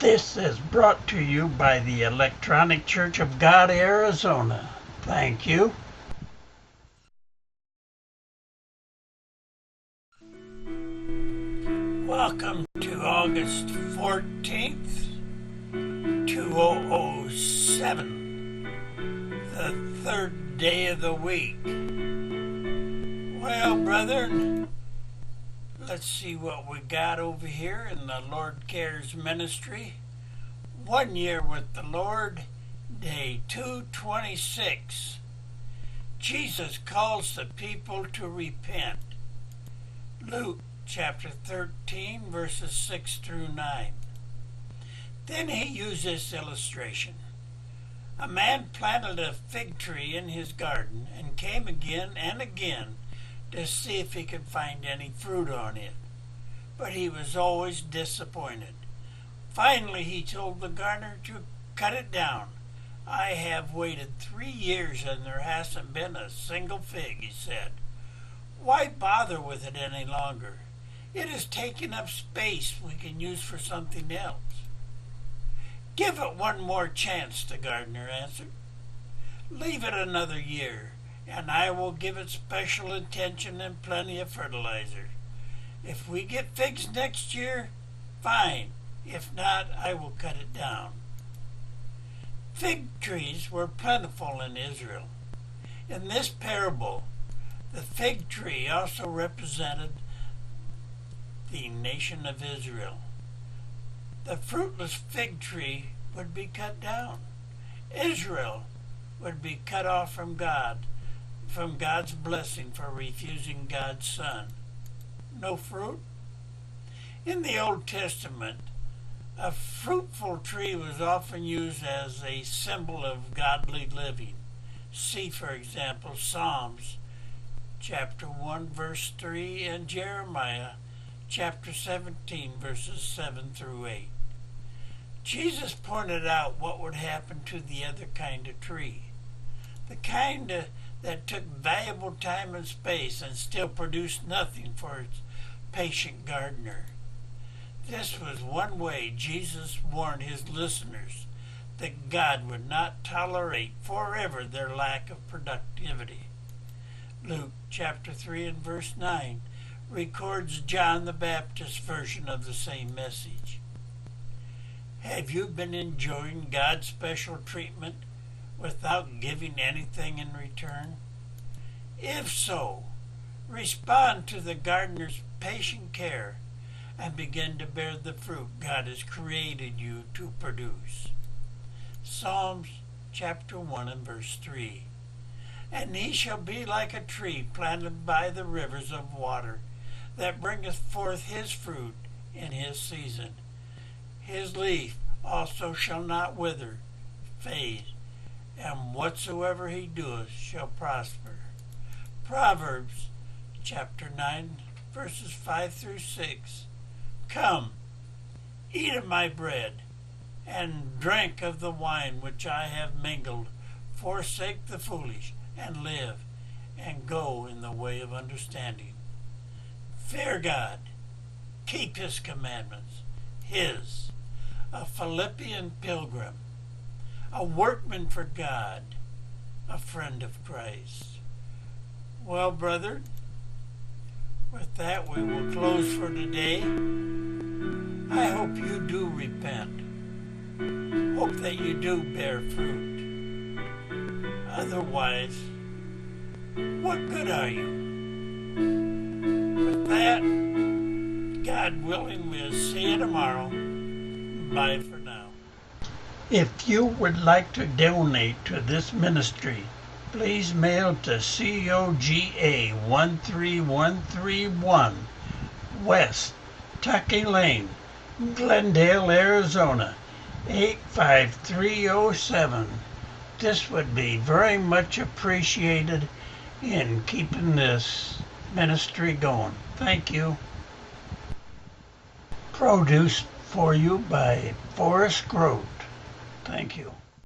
This is brought to you by the Electronic Church of God, Arizona. Thank you. Welcome to August 14th, 2007, the third day of the week. Well, brethren, let's see what we got over here in the Lord Cares Ministry. 1 year with the Lord, day 226. Jesus calls the people to repent. Luke chapter 13, verses 6 through 9. Then he used this illustration. A man planted a fig tree in his garden and came again and again to see if he could find any fruit on it. But he was always disappointed. Finally, he told the gardener to cut it down. I have waited 3 years and there hasn't been a single fig, he said. Why bother with it any longer? It is taking up space we can use for something else. Give it one more chance, the gardener answered. Leave it another year, and I will give it special attention and plenty of fertilizer. If we get figs next year, fine. If not, I will cut it down. Fig trees were plentiful in Israel. In this parable, the fig tree also represented the nation of Israel. The fruitless fig tree would be cut down. Israel would be cut off from God, from God's blessing for refusing God's Son. No fruit? In the Old Testament, a fruitful tree was often used as a symbol of godly living. See, for example, Psalms chapter 1, verse 3, and Jeremiah chapter 17, verses 7 through 8. Jesus pointed out what would happen to the other kind of tree, the kind that took valuable time and space and still produced nothing for its patient gardener. This was one way Jesus warned his listeners that God would not tolerate forever their lack of productivity. Luke chapter 3 and verse 9 records John the Baptist's version of the same message. Have you been enjoying God's special treatment without giving anything in return? If so, respond to the gardener's patient care and begin to bear the fruit God has created you to produce. Psalms chapter 1 and verse 3. And he shall be like a tree planted by the rivers of water, that bringeth forth his fruit in his season. His leaf also shall not wither, fade, and whatsoever he doeth shall prosper. Proverbs chapter 9, verses 5 through 6. Come, eat of my bread, and drink of the wine which I have mingled. Forsake the foolish, and live, and go in the way of understanding. Fear God, keep his commandments, a Philippian pilgrim, a workman for God, a friend of Christ. Well, brother, with that we will close for today. I hope you do repent. Hope that you do bear fruit. Otherwise, what good are you? With that, God willing, we'll see you tomorrow. Bye for now. If you would like to donate to this ministry, please mail to COGA 13131 West Tucky Lane, Glendale, Arizona 85307. This would be very much appreciated in keeping this ministry going. Thank you. Produced for you by Forrest Grote. Thank you.